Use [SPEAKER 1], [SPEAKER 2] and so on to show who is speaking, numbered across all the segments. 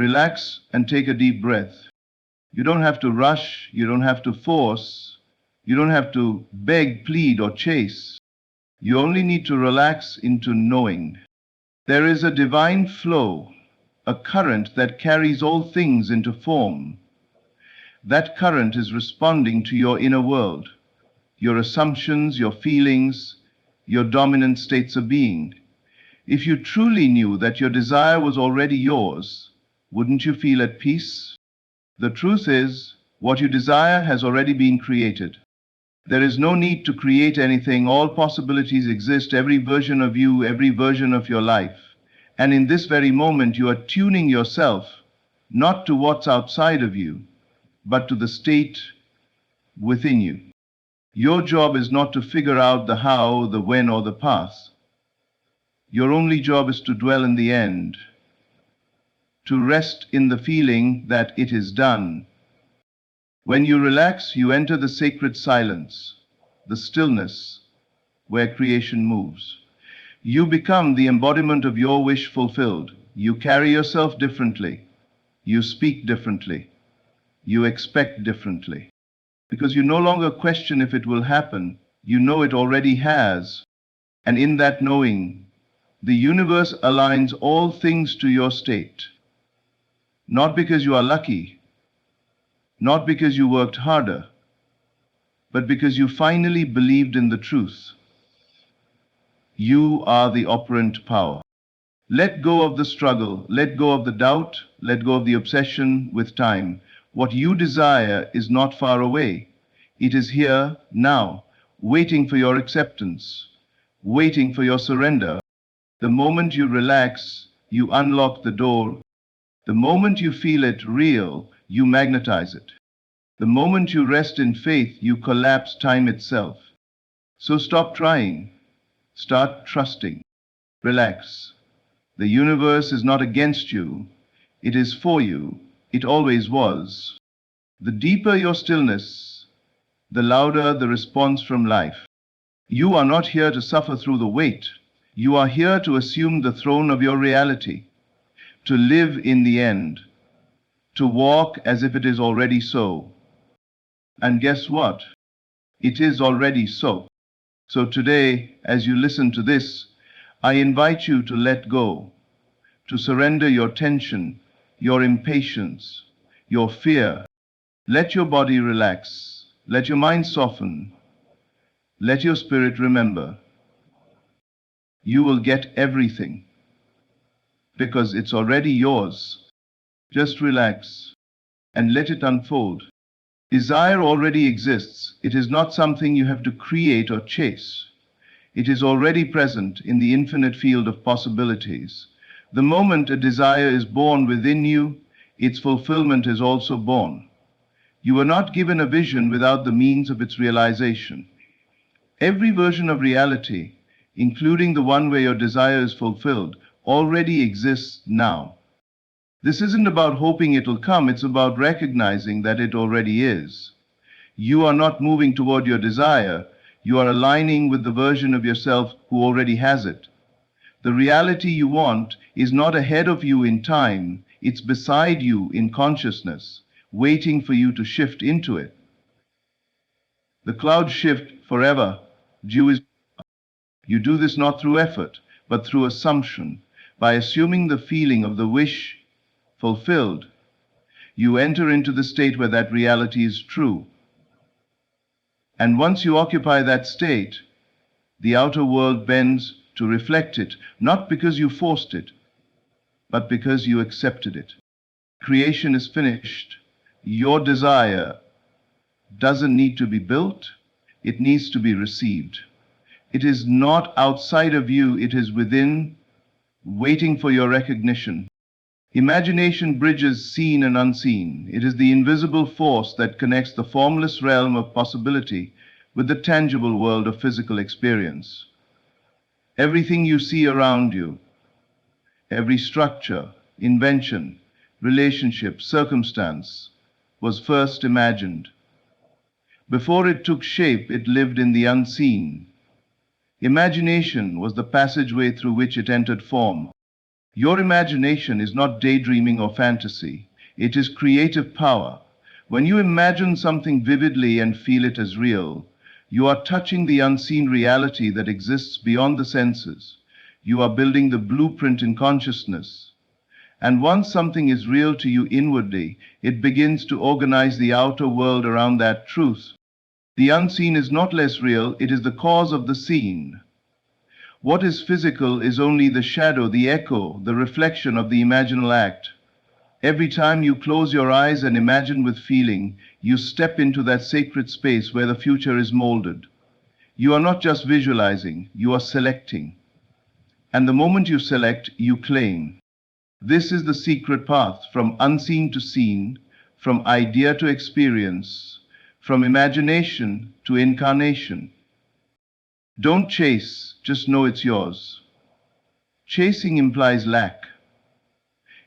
[SPEAKER 1] Relax and take a deep breath. You don't have to rush, you don't have to force, you don't have to beg, plead, or chase. You only need to relax into knowing. There is a divine flow, a current that carries all things into form. That current is responding to your inner world, your assumptions, your feelings, your dominant states of being. If you truly knew that your desire was already yours, wouldn't you feel at peace? The truth is, what you desire has already been created. There is no need to create anything. All possibilities exist, every version of you, every version of your life. And in this very moment, you are tuning yourself not to what's outside of you, but to the state within you. Your job is not to figure out the how, the when, or the path. Your only job is to dwell in the end, to rest in the feeling that it is done. When you relax, you enter the sacred silence, the stillness where creation moves. You become the embodiment of your wish fulfilled. You carry yourself differently. You speak differently. You expect differently. Because you no longer question if it will happen. You know it already has. And in that knowing, the universe aligns all things to your state. Not because you are lucky, not because you worked harder, but because you finally believed in the truth. You are the operant power. Let go of the struggle, let go of the doubt, let go of the obsession with time. What you desire is not far away. It is here, now, waiting for your acceptance, waiting for your surrender. The moment you relax, you unlock the door. The moment you feel it real, you magnetize it. The moment you rest in faith, you collapse time itself. So stop trying. Start trusting. Relax. The universe is not against you. It is for you. It always was. The deeper your stillness, the louder the response from life. You are not here to suffer through the weight. You are here to assume the throne of your reality, to live in the end, to walk as if it is already so. And guess what? It is already so. So today, as you listen to this, I invite you to let go, to surrender your tension, your impatience, your fear. Let your body relax. Let your mind soften. Let your spirit remember. You will get everything because it's already yours. Just relax and let it unfold. Desire already exists. It is not something you have to create or chase. It is already present in the infinite field of possibilities. The moment a desire is born within you, its fulfillment is also born. You are not given a vision without the means of its realization. Every version of reality, including the one where your desire is fulfilled, already exists now. This isn't about hoping it'll come, it's about recognizing that it already is. You are not moving toward your desire, you are aligning with the version of yourself who already has it. The reality you want is not ahead of you in time, it's beside you in consciousness, waiting for you to shift into it. The clouds shift forever. You do this not through effort, but through assumption. By assuming the feeling of the wish fulfilled, you enter into the state where that reality is true. And once you occupy that state, the outer world bends to reflect it, not because you forced it, but because you accepted it. Creation is finished. Your desire doesn't need to be built, it needs to be received. It is not outside of you, it is within, waiting for your recognition. Imagination bridges seen and unseen. It is the invisible force that connects the formless realm of possibility with the tangible world of physical experience. Everything you see around you, every structure, invention, relationship, circumstance, was first imagined. Before it took shape, it lived in the unseen. Imagination was the passageway through which it entered form. Your imagination is not daydreaming or fantasy, it is creative power. When you imagine something vividly and feel it as real, you are touching the unseen reality that exists beyond the senses. You are building the blueprint in consciousness. And once something is real to you inwardly, it begins to organize the outer world around that truth. The unseen is not less real, it is the cause of the seen. What is physical is only the shadow, the echo, the reflection of the imaginal act. Every time you close your eyes and imagine with feeling, you step into that sacred space where the future is molded. You are not just visualizing, you are selecting. And the moment you select, you claim. This is the secret path from unseen to seen, from idea to experience, from imagination to incarnation. Don't chase, just know it's yours. Chasing implies lack.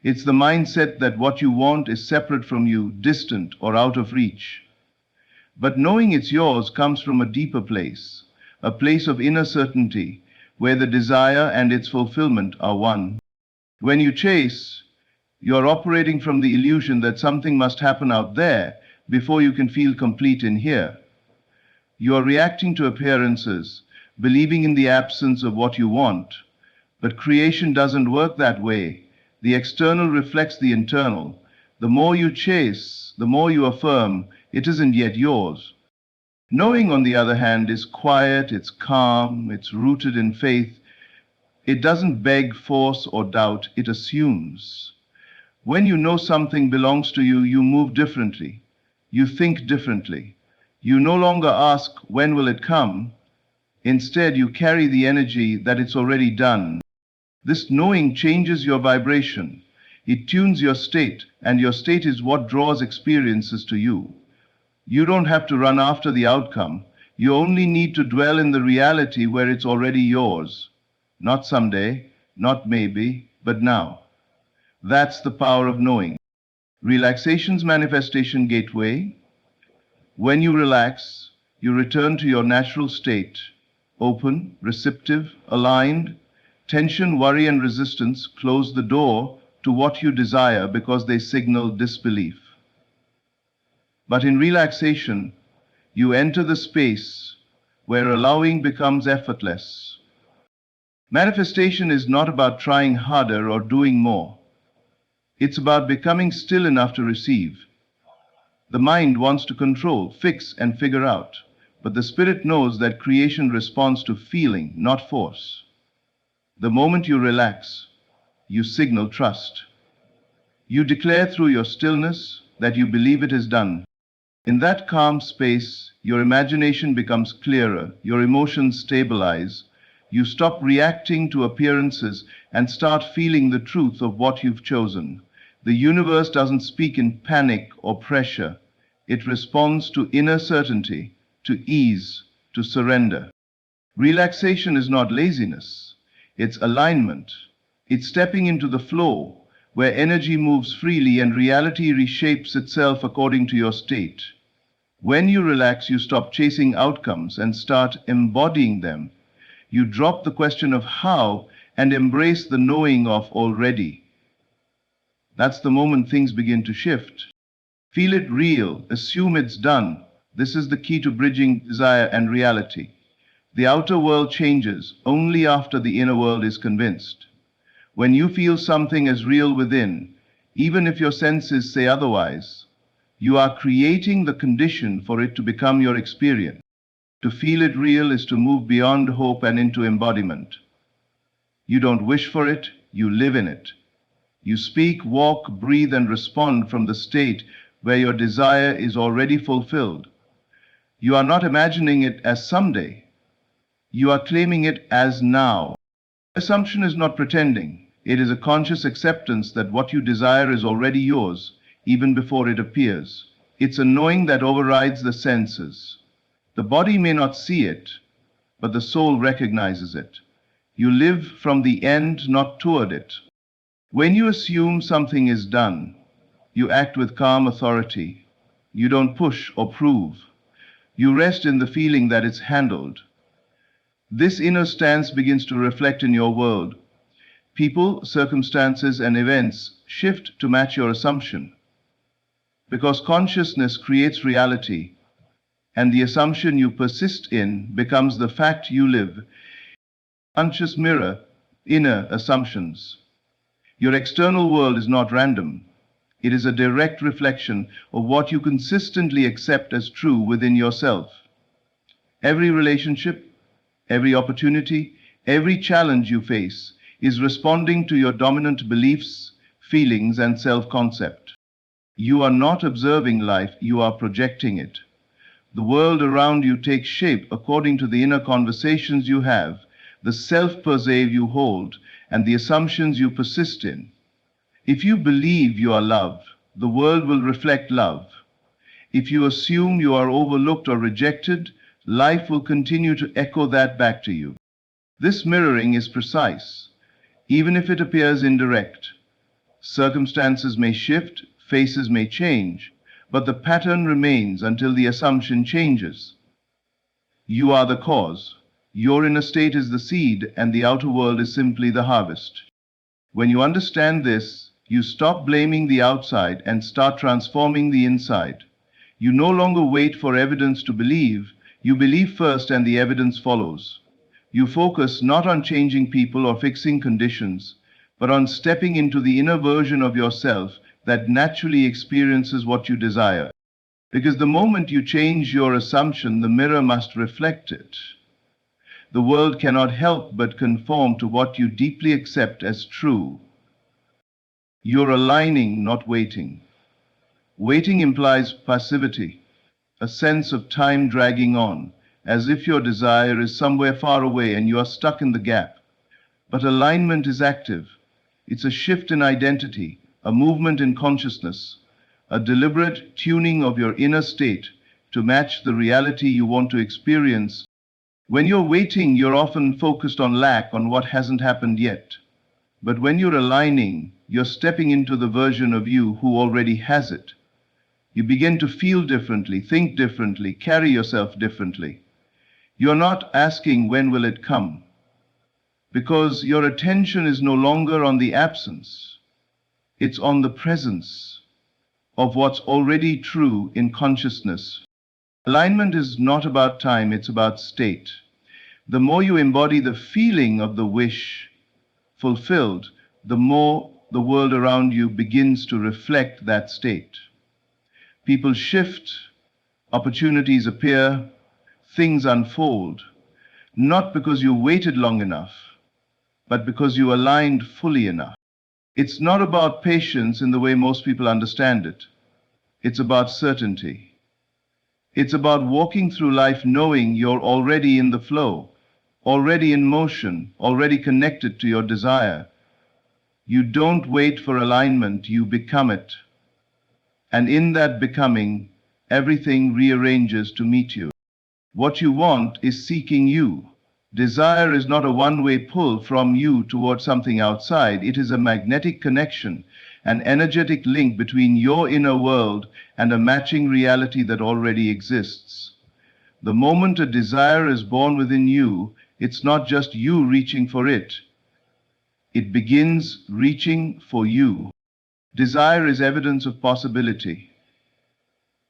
[SPEAKER 1] It's the mindset that what you want is separate from you, distant or out of reach. But knowing it's yours comes from a deeper place, a place of inner certainty, where the desire and its fulfillment are one. When you chase, you're operating from the illusion that something must happen out there before you can feel complete in here. You are reacting to appearances, believing in the absence of what you want. But creation doesn't work that way. The external reflects the internal. The more you chase, the more you affirm it isn't yet yours. Knowing, on the other hand, is quiet, it's calm, it's rooted in faith. It doesn't beg, force, or doubt, it assumes. When you know something belongs to you, you move differently. You think differently. You no longer ask, when will it come? Instead, you carry the energy that it's already done. This knowing changes your vibration. It tunes your state, and your state is what draws experiences to you. You don't have to run after the outcome. You only need to dwell in the reality where it's already yours. Not someday, not maybe, but now. That's the power of knowing. Relaxation's manifestation gateway. When you relax, you return to your natural state, open, receptive, aligned. Tension, worry, and resistance close the door to what you desire because they signal disbelief. But in relaxation, you enter the space where allowing becomes effortless. Manifestation is not about trying harder or doing more. It's about becoming still enough to receive. The mind wants to control, fix, and figure out, but the spirit knows that creation responds to feeling, not force. The moment you relax, you signal trust. You declare through your stillness that you believe it is done. In that calm space, your imagination becomes clearer, your emotions stabilize. You stop reacting to appearances and start feeling the truth of what you've chosen. The universe doesn't speak in panic or pressure. It responds to inner certainty, to ease, to surrender. Relaxation is not laziness. It's alignment. It's stepping into the flow, where energy moves freely and reality reshapes itself according to your state. When you relax, you stop chasing outcomes and start embodying them. You drop the question of how and embrace the knowing of already. That's the moment things begin to shift. Feel it real, assume it's done. This is the key to bridging desire and reality. The outer world changes only after the inner world is convinced. When you feel something as real within, even if your senses say otherwise, you are creating the condition for it to become your experience. To feel it real is to move beyond hope and into embodiment. You don't wish for it, you live in it. You speak, walk, breathe, and respond from the state where your desire is already fulfilled. You are not imagining it as someday. You are claiming it as now. Assumption is not pretending. It is a conscious acceptance that what you desire is already yours, even before it appears. It's a knowing that overrides the senses. The body may not see it, but the soul recognizes it. You live from the end, not toward it. When you assume something is done, you act with calm authority. You don't push or prove. You rest in the feeling that it's handled. This inner stance begins to reflect in your world. People, circumstances, and events shift to match your assumption. Because consciousness creates reality, and the assumption you persist in becomes the fact you live. Conscious mirror, inner assumptions. Your external world is not random. It is a direct reflection of what you consistently accept as true within yourself. Every relationship, every opportunity, every challenge you face is responding to your dominant beliefs, feelings, and self-concept. You are not observing life, you are projecting it. The world around you takes shape according to the inner conversations you have, the self-perceive you hold, and the assumptions you persist in. If you believe you are loved, the world will reflect love. If you assume you are overlooked or rejected, life will continue to echo that back to you. This mirroring is precise, even if it appears indirect. Circumstances may shift, faces may change, but the pattern remains until the assumption changes. You are the cause. Your inner state is the seed, and the outer world is simply the harvest. When you understand this, you stop blaming the outside and start transforming the inside. You no longer wait for evidence to believe, you believe first and the evidence follows. You focus not on changing people or fixing conditions, but on stepping into the inner version of yourself that naturally experiences what you desire. Because the moment you change your assumption, the mirror must reflect it. The world cannot help but conform to what you deeply accept as true. You're aligning, not waiting. Waiting implies passivity, a sense of time dragging on, as if your desire is somewhere far away and you are stuck in the gap. But alignment is active. It's a shift in identity, a movement in consciousness, a deliberate tuning of your inner state to match the reality you want to experience. When you're waiting, you're often focused on lack, on what hasn't happened yet. But when you're aligning, you're stepping into the version of you who already has it. You begin to feel differently, think differently, carry yourself differently. You're not asking when will it come, because your attention is no longer on the absence. It's on the presence of what's already true in consciousness. Alignment is not about time, it's about state. The more you embody the feeling of the wish fulfilled, the more the world around you begins to reflect that state. People shift, opportunities appear, things unfold, not because you waited long enough, but because you aligned fully enough. It's not about patience in the way most people understand it. It's about certainty. It's about walking through life knowing you're already in the flow, already in motion, already connected to your desire. You don't wait for alignment, you become it. And in that becoming, everything rearranges to meet you. What you want is seeking you. Desire is not a one-way pull from you toward something outside. It is a magnetic connection, an energetic link between your inner world and a matching reality that already exists. The moment a desire is born within you, it's not just you reaching for it. It begins reaching for you. Desire is evidence of possibility.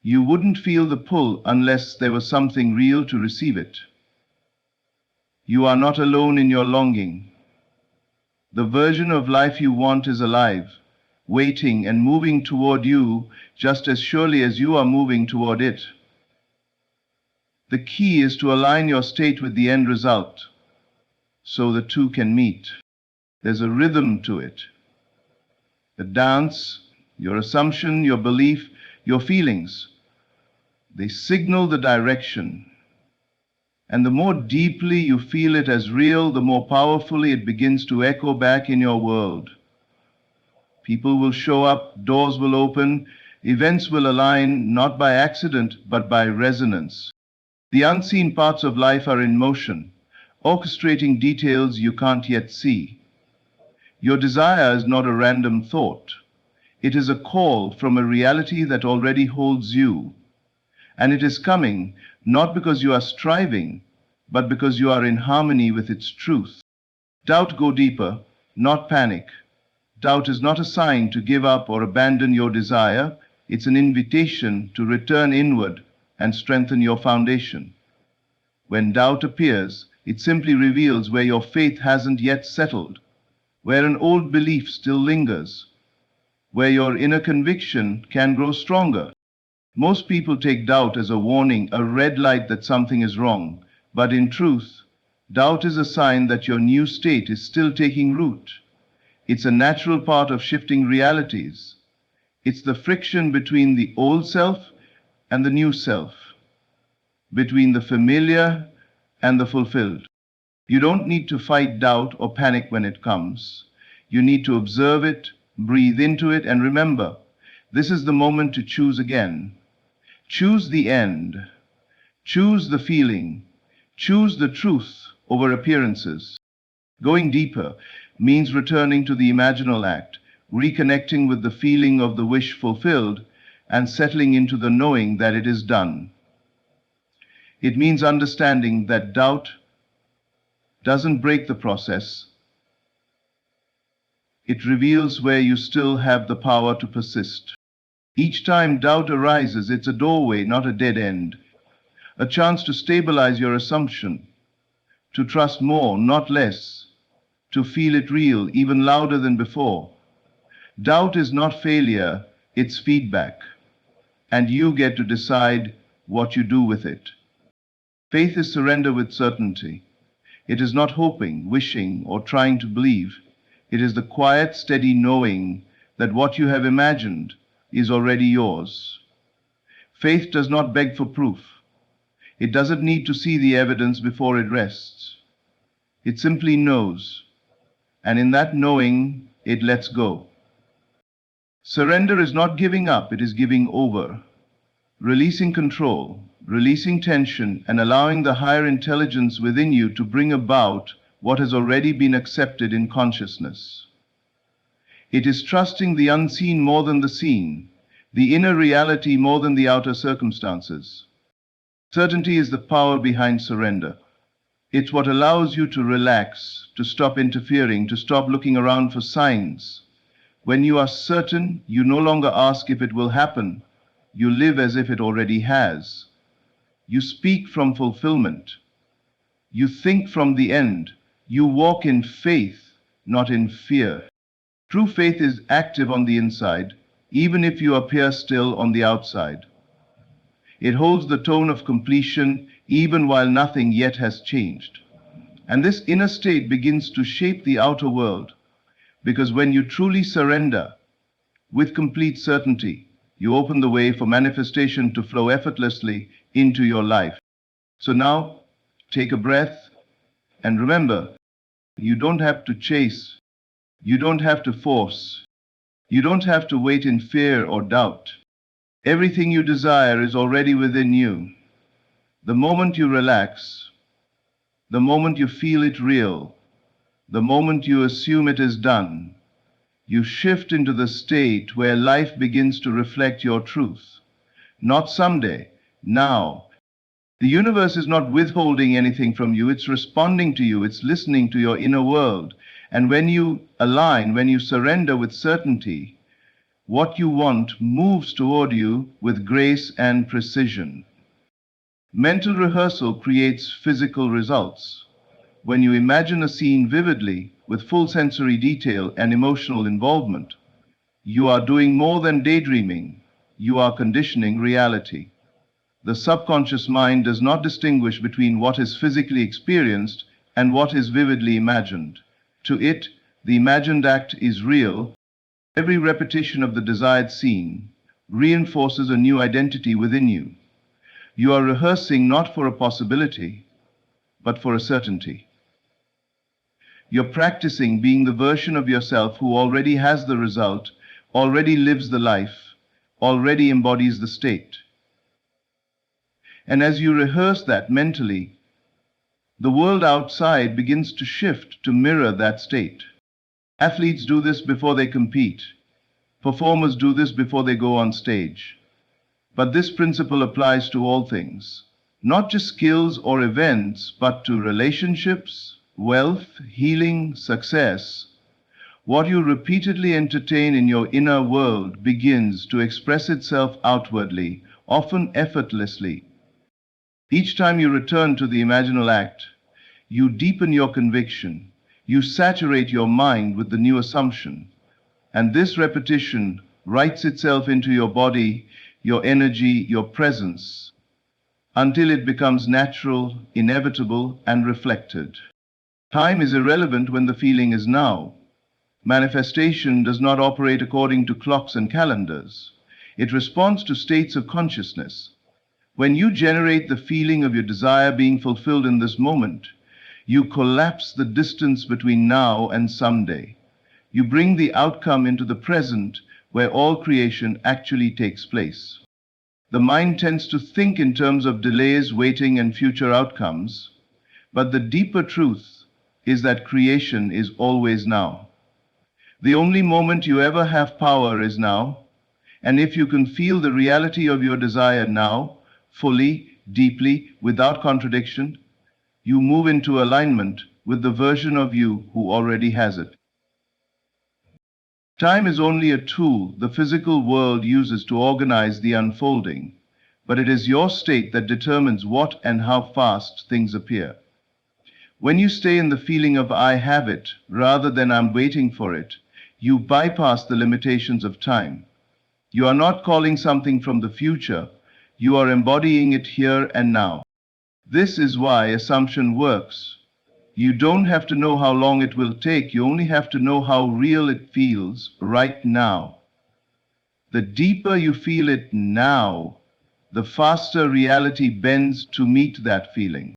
[SPEAKER 1] You wouldn't feel the pull unless there was something real to receive it. You are not alone in your longing. The version of life you want is alive, waiting and moving toward you just as surely as you are moving toward it. The key is to align your state with the end result, so the two can meet. There's a rhythm to it. The dance, your assumption, your belief, your feelings, they signal the direction. And the more deeply you feel it as real, the more powerfully it begins to echo back in your world. People will show up, doors will open, events will align, not by accident, but by resonance. The unseen parts of life are in motion, orchestrating details you can't yet see. Your desire is not a random thought. It is a call from a reality that already holds you. And it is coming not because you are striving, but because you are in harmony with its truth. Doubt go deeper, not panic. Doubt is not a sign to give up or abandon your desire. It's an invitation to return inward and strengthen your foundation. When doubt appears, it simply reveals where your faith hasn't yet settled, where an old belief still lingers, where your inner conviction can grow stronger. Most people take doubt as a warning, a red light that something is wrong. But in truth, doubt is a sign that your new state is still taking root. It's a natural part of shifting realities. It's the friction between the old self and the new self, between the familiar and the fulfilled. You don't need to fight doubt or panic when it comes. You need to observe it, breathe into it, and remember, this is the moment to choose again. Choose the end. Choose the feeling. Choose the truth over appearances. Going deeper means returning to the imaginal act, reconnecting with the feeling of the wish fulfilled, and settling into the knowing that it is done. It means understanding that doubt doesn't break the process. It reveals where you still have the power to persist. Each time doubt arises, it's a doorway, not a dead end. A chance to stabilize your assumption, to trust more, not less, to feel it real, even louder than before. Doubt is not failure, it's feedback. And you get to decide what you do with it. Faith is surrender with certainty. It is not hoping, wishing, or trying to believe. It is the quiet, steady knowing that what you have imagined is already yours. Faith does not beg for proof. It doesn't need to see the evidence before it rests. It simply knows, and in that knowing, it lets go. Surrender is not giving up, it is giving over. Releasing control, releasing tension, and allowing the higher intelligence within you to bring about what has already been accepted in consciousness. It is trusting the unseen more than the seen, the inner reality more than the outer circumstances. Certainty is the power behind surrender. It's what allows you to relax, to stop interfering, to stop looking around for signs. When you are certain, you no longer ask if it will happen. You live as if it already has. You speak from fulfillment. You think from the end. You walk in faith, not in fear. True faith is active on the inside, even if you appear still on the outside. It holds the tone of completion even while nothing yet has changed. And this inner state begins to shape the outer world, because when you truly surrender with complete certainty, you open the way for manifestation to flow effortlessly into your life. So now, take a breath and remember, you don't have to chase, you don't have to force, you don't have to wait in fear or doubt. Everything you desire is already within you. The moment you relax, the moment you feel it real, the moment you assume it is done, you shift into the state where life begins to reflect your truth. Not someday, now. The universe is not withholding anything from you, it's responding to you, it's listening to your inner world. And when you align, when you surrender with certainty, what you want moves toward you with grace and precision. Mental rehearsal creates physical results. When you imagine a scene vividly, with full sensory detail and emotional involvement, you are doing more than daydreaming, you are conditioning reality. The subconscious mind does not distinguish between what is physically experienced and what is vividly imagined. To it, the imagined act is real. Every repetition of the desired scene reinforces a new identity within you. You are rehearsing not for a possibility, but for a certainty. You're practicing being the version of yourself who already has the result, already lives the life, already embodies the state. And as you rehearse that mentally, the world outside begins to shift to mirror that state. Athletes do this before they compete. Performers do this before they go on stage. But this principle applies to all things, not just skills or events, but to relationships, wealth, healing, success. What you repeatedly entertain in your inner world begins to express itself outwardly, often effortlessly. Each time you return to the imaginal act, you deepen your conviction, you saturate your mind with the new assumption, and this repetition writes itself into your body, your energy, your presence, until it becomes natural, inevitable, and reflected. Time is irrelevant when the feeling is now. Manifestation does not operate according to clocks and calendars. It responds to states of consciousness. When you generate the feeling of your desire being fulfilled in this moment, you collapse the distance between now and someday. You bring the outcome into the present where all creation actually takes place. The mind tends to think in terms of delays, waiting, and future outcomes, but the deeper truth is that creation is always now. The only moment you ever have power is now, and if you can feel the reality of your desire now, fully, deeply, without contradiction, you move into alignment with the version of you who already has it. Time is only a tool the physical world uses to organize the unfolding, but it is your state that determines what and how fast things appear. When you stay in the feeling of I have it rather than I'm waiting for it, you bypass the limitations of time. You are not calling something from the future, you are embodying it here and now. This is why assumption works. You don't have to know how long it will take, you only have to know how real it feels right now. The deeper you feel it now, the faster reality bends to meet that feeling.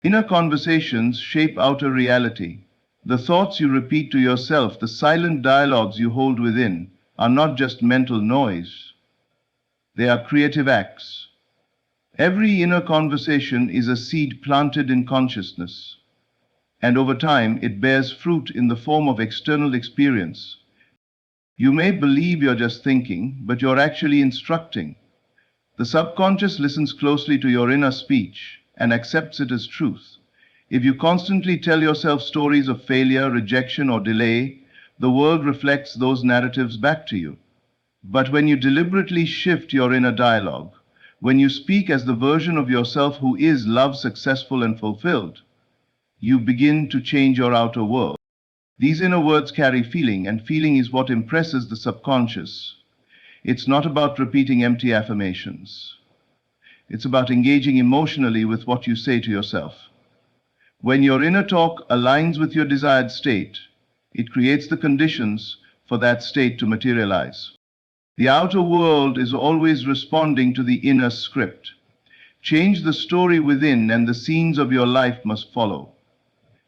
[SPEAKER 1] Inner conversations shape outer reality. The thoughts you repeat to yourself, the silent dialogues you hold within, are not just mental noise. They are creative acts. Every inner conversation is a seed planted in consciousness, and over time it bears fruit in the form of external experience. You may believe you're just thinking, but you're actually instructing. The subconscious listens closely to your inner speech and accepts it as truth. If you constantly tell yourself stories of failure, rejection, or delay, the world reflects those narratives back to you. But when you deliberately shift your inner dialogue, when you speak as the version of yourself who is loved, successful, and fulfilled, you begin to change your outer world. These inner words carry feeling, and feeling is what impresses the subconscious. It's not about repeating empty affirmations. It's about engaging emotionally with what you say to yourself. When your inner talk aligns with your desired state, it creates the conditions for that state to materialize. The outer world is always responding to the inner script. Change the story within, and the scenes of your life must follow.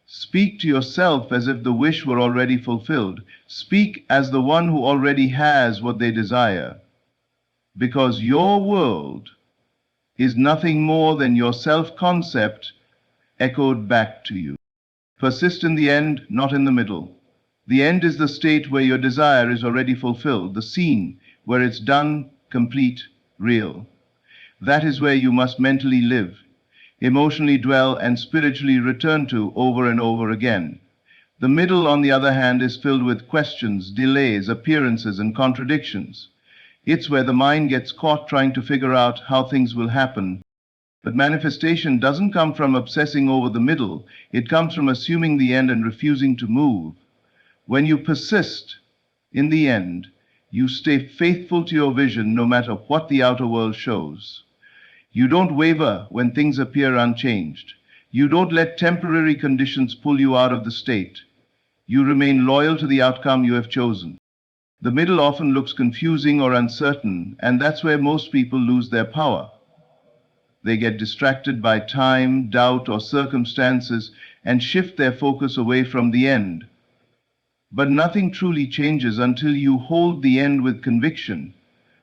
[SPEAKER 1] Speak to yourself as if the wish were already fulfilled. Speak as the one who already has what they desire. Because your world is nothing more than your self-concept echoed back to you. Persist in the end, not in the middle. The end is the state where your desire is already fulfilled, the scene where it's done, complete, real. That is where you must mentally live, emotionally dwell, and spiritually return to over and over again. The middle, on the other hand, is filled with questions, delays, appearances, and contradictions. It's where the mind gets caught trying to figure out how things will happen. But manifestation doesn't come from obsessing over the middle. It comes from assuming the end and refusing to move. When you persist in the end, you stay faithful to your vision no matter what the outer world shows. You don't waver when things appear unchanged. You don't let temporary conditions pull you out of the state. You remain loyal to the outcome you have chosen. The middle often looks confusing or uncertain, and that's where most people lose their power. They get distracted by time, doubt, or circumstances and shift their focus away from the end. But nothing truly changes until you hold the end with conviction,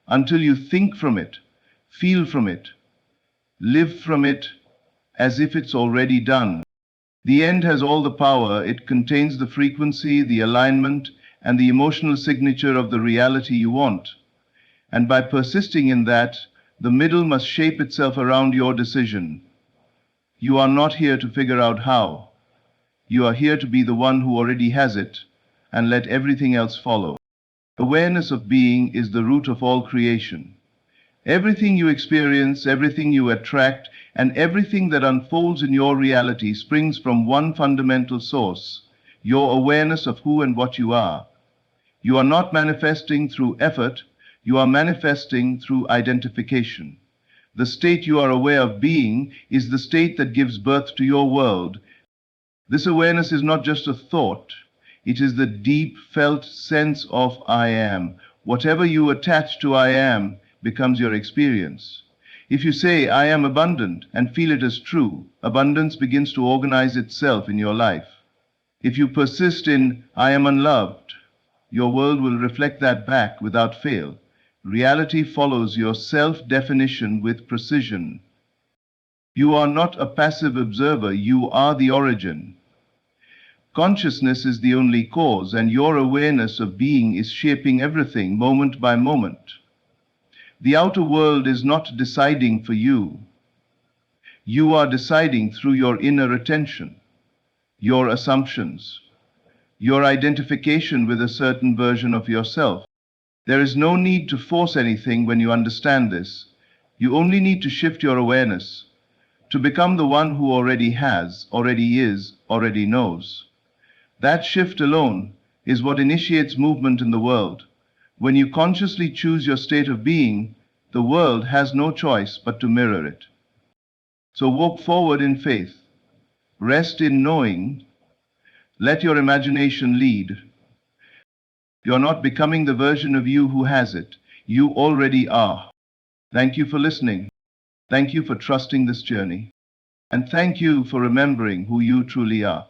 [SPEAKER 1] until you think from it, feel from it, live from it as if it's already done. The end has all the power. It contains the frequency, the alignment, and the emotional signature of the reality you want. And by persisting in that, the middle must shape itself around your decision. You are not here to figure out how. You are here to be the one who already has it, and let everything else follow. Awareness of being is the root of all creation. Everything you experience, everything you attract, and everything that unfolds in your reality springs from one fundamental source: your awareness of who and what you are. You are not manifesting through effort, you are manifesting through identification. The state you are aware of being is the state that gives birth to your world. This awareness is not just a thought, it is the deep felt sense of I am. Whatever you attach to I am becomes your experience. If you say, I am abundant, and feel it as true, abundance begins to organize itself in your life. If you persist in, I am unloved, your world will reflect that back without fail. Reality follows your self-definition with precision. You are not a passive observer, you are the origin. Consciousness is the only cause, and your awareness of being is shaping everything moment by moment. The outer world is not deciding for you. You are deciding through your inner attention, your assumptions, your identification with a certain version of yourself. There is no need to force anything when you understand this. You only need to shift your awareness to become the one who already has, already is, already knows. That shift alone is what initiates movement in the world. When you consciously choose your state of being, the world has no choice but to mirror it. So walk forward in faith, rest in knowing, let your imagination lead. You're not becoming the version of you who has it. You already are. Thank you for listening. Thank you for trusting this journey. And thank you for remembering who you truly are.